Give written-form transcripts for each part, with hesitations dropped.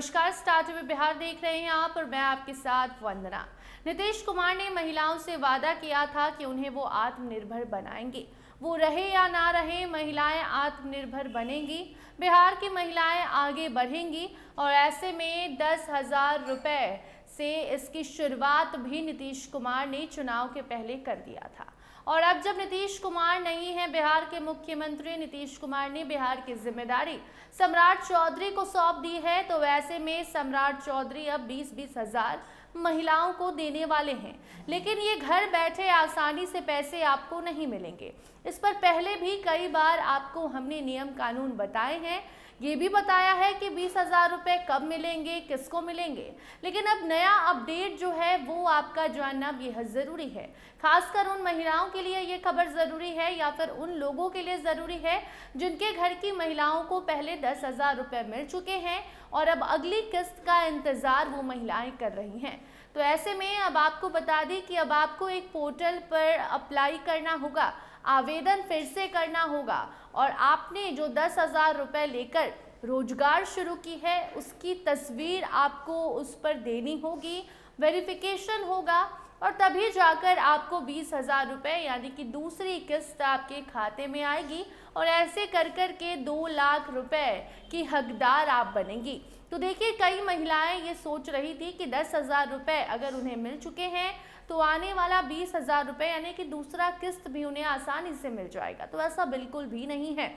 नमस्कार, star TV Bihar देख रहे हैं आप और मैं आपके साथ वंदना। नीतीश कुमार ने महिलाओं से वादा किया था कि उन्हें वो आत्मनिर्भर बनाएंगे। वो रहे या ना रहे, महिलाएं आत्मनिर्भर बनेंगी, बिहार की महिलाएं आगे बढ़ेंगी। और ऐसे में 10,000 रुपए से इसकी शुरुआत भी नीतीश कुमार ने चुनाव के पहले कर दिया था। और अब जब नीतीश कुमार नहीं है बिहार के मुख्यमंत्री, नीतीश कुमार ने बिहार की जिम्मेदारी सम्राट चौधरी को सौंप दी है, तो वैसे में सम्राट चौधरी अब 20-20 हजार महिलाओं को देने वाले हैं। लेकिन ये घर बैठे आसानी से पैसे आपको नहीं मिलेंगे। इस पर पहले भी कई बार आपको हमने नियम कानून बताए हैं, ये भी बताया है कि 20,000 रुपए कब मिलेंगे, किसको मिलेंगे। लेकिन अब नया अपडेट जो है वो आपका जानना बेहद ज़रूरी है। खासकर उन महिलाओं के लिए ये खबर ज़रूरी है या फिर उन लोगों के लिए ज़रूरी है जिनके घर की महिलाओं को पहले 10,000 रुपए मिल चुके हैं और अब अगली किस्त का इंतज़ार वो महिलाएं कर रही हैं। तो ऐसे में अब आपको बता दें कि अब आपको एक पोर्टल पर अप्लाई करना होगा, आवेदन फिर से करना होगा और आपने जो 10,000 रुपए लेकर रोजगार शुरू की है उसकी तस्वीर आपको उस पर देनी होगी, वेरिफिकेशन होगा और तभी जाकर आपको 20,000 रुपए यानी कि दूसरी किस्त आपके खाते में आएगी और ऐसे कर कर के 2 लाख रुपए की हकदार आप बनेंगी। तो देखिए, कई महिलाएं ये सोच रही थी कि 10,000 रुपए अगर उन्हें मिल चुके हैं तो आने वाला 20,000 रुपए यानी कि दूसरा किस्त भी उन्हें आसानी से मिल जाएगा। तो ऐसा बिल्कुल भी नहीं है।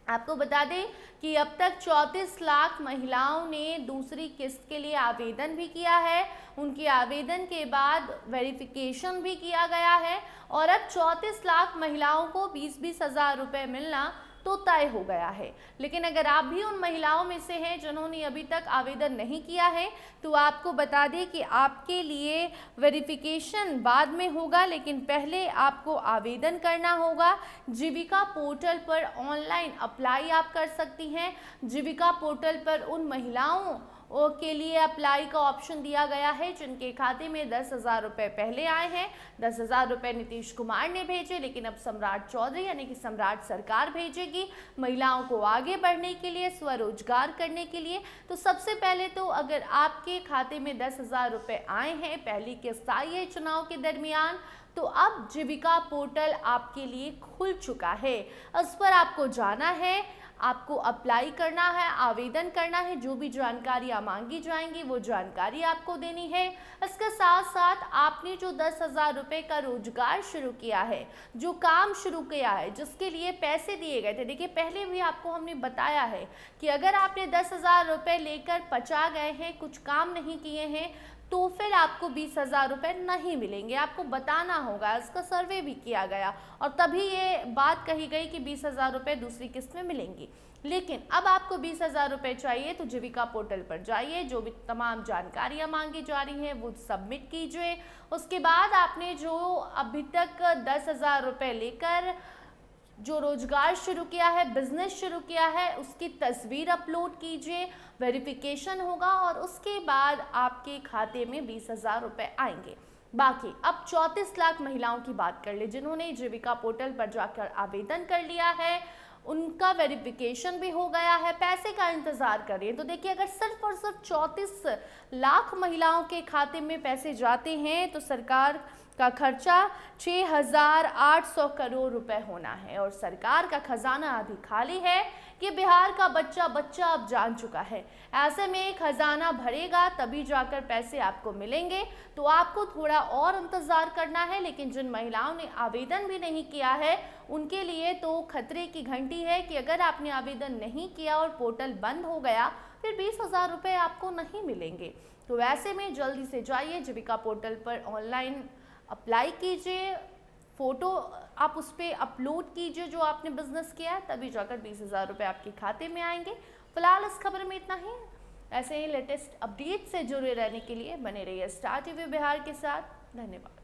आपको बता दें कि अब तक 34 लाख महिलाओं ने दूसरी किस्त के लिए आवेदन भी किया है। उनके आवेदन के बाद वेरिफिकेशन भी किया गया है और अब 34 लाख महिलाओं को 20-20 हजार रुपये मिलना तो तय हो गया है। लेकिन अगर आप भी उन महिलाओं में से हैं जिन्होंने अभी तक आवेदन नहीं किया है तो आपको बता दें कि आपके लिए वेरिफिकेशन बाद में होगा, लेकिन पहले आपको आवेदन करना होगा। जीविका पोर्टल पर ऑनलाइन अप्लाई आप कर सकती हैं। जीविका पोर्टल पर उन महिलाओं के लिए अप्लाई का ऑप्शन दिया गया है जिनके खाते में 10,000 रुपये पहले आए हैं। 10,000 रुपये नीतीश कुमार ने भेजे, लेकिन अब सम्राट चौधरी यानी कि सम्राट सरकार भेजेगी महिलाओं को आगे बढ़ने के लिए, स्वरोजगार करने के लिए। तो सबसे पहले तो अगर आपके खाते में 10,000 रुपये आए हैं, पहली किस्त आई है चुनाव के दरमियान, तो अब जीविका पोर्टल आपके लिए खुल चुका है। उस पर आपको जाना है, आपको अप्लाई करना है, आवेदन करना है। जो भी जानकारियाँ मांगी जाएंगी वो जानकारी आपको देनी है। इसके साथ साथ आपने जो 10,000 रुपये का रोजगार शुरू किया है, जो काम शुरू किया है, जिसके लिए पैसे दिए गए थे, देखिए पहले भी आपको हमने बताया है कि अगर आपने 10,000 रुपये लेकर पचा गए हैं, कुछ काम नहीं किए हैं, तो फिर आपको 20,000 रुपये नहीं मिलेंगे। आपको बताना होगा, इसका सर्वे भी किया गया और तभी ये बात कही गई कि 20,000 रुपये दूसरी किस्त में मिलेंगी। लेकिन अब आपको 20,000 रुपये चाहिए तो जीविका पोर्टल पर जाइए, जो भी तमाम जानकारियां मांगी जा रही हैं वो सबमिट कीजिए। उसके बाद आपने जो अभी तक 10,000 रुपये लेकर जो रोजगार शुरू किया है, बिजनेस शुरू किया है, उसकी तस्वीर अपलोड कीजिए, वेरिफिकेशन होगा और उसके बाद आपके खाते में 20,000 रुपये आएंगे। बाकी अब 34 लाख महिलाओं की बात कर ले जिन्होंने जीविका पोर्टल पर जाकर आवेदन कर लिया है, उनका वेरिफिकेशन भी हो गया है, पैसे का इंतजार कर रही है। तो देखिए, अगर सिर्फ और सिर्फ 34 लाख महिलाओं के खाते में पैसे जाते हैं तो सरकार का खर्चा 6,800 करोड़ रुपए होना है और सरकार का खजाना अभी खाली है। कि बिहार का बच्चा बच्चा अब जान चुका है। ऐसे में खजाना भरेगा तभी जाकर पैसे आपको मिलेंगे। तो आपको थोड़ा और इंतजार करना है। लेकिन जिन महिलाओं ने आवेदन भी नहीं किया है उनके लिए तो खतरे की घंटी है कि अगर आपने आवेदन नहीं किया और पोर्टल बंद हो गया फिर 20,000 रुपये आपको नहीं मिलेंगे। तो ऐसे में जल्दी से जाइए, जीविका पोर्टल पर ऑनलाइन अप्लाई कीजिए, फोटो आप उस पर अपलोड कीजिए जो आपने बिजनेस किया है, तभी जाकर 20,000 रुपये आपके खाते में आएंगे। फिलहाल इस खबर में इतना ही। ऐसे ही लेटेस्ट अपडेट से जुड़े रहने के लिए बने रहिए स्टार टीवी बिहार के साथ। धन्यवाद।